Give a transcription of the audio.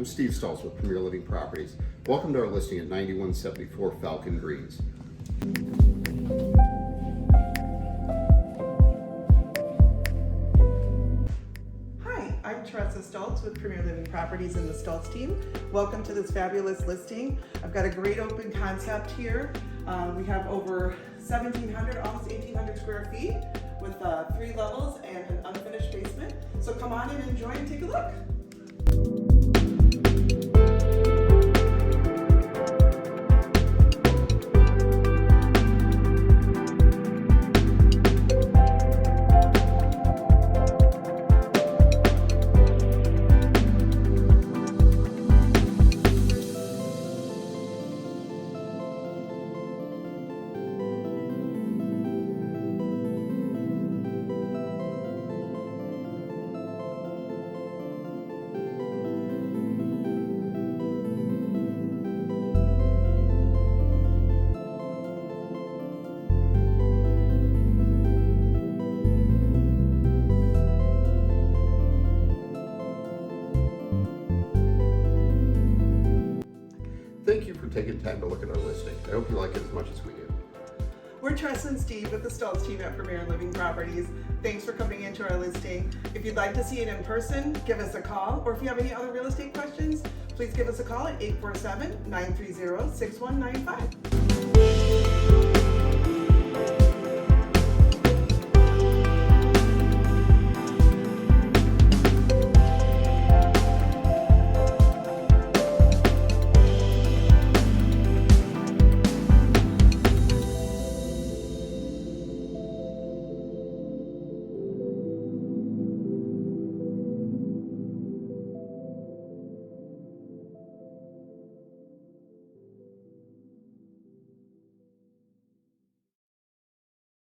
I'm Steve Stultz with Premier Living Properties. Welcome to our listing at 9174 Falcon Greens. Hi, I'm Stultz with Premier Living Properties and the Stultz team. Welcome to this fabulous listing. I've got a great open concept here. We have over 1,700, almost 1,800 square feet with 3 levels and an unfinished basement. So come on in and enjoy and take a look. Thank you for taking time to look at our listing. I hope you like it as much as we do. We're Tress and Steve with the Stultz team at Premier Living Properties. Thanks for coming into our listing. If you'd like to see it in person, give us a call, or if you have any other real estate questions, please give us a call at 847-930-6195.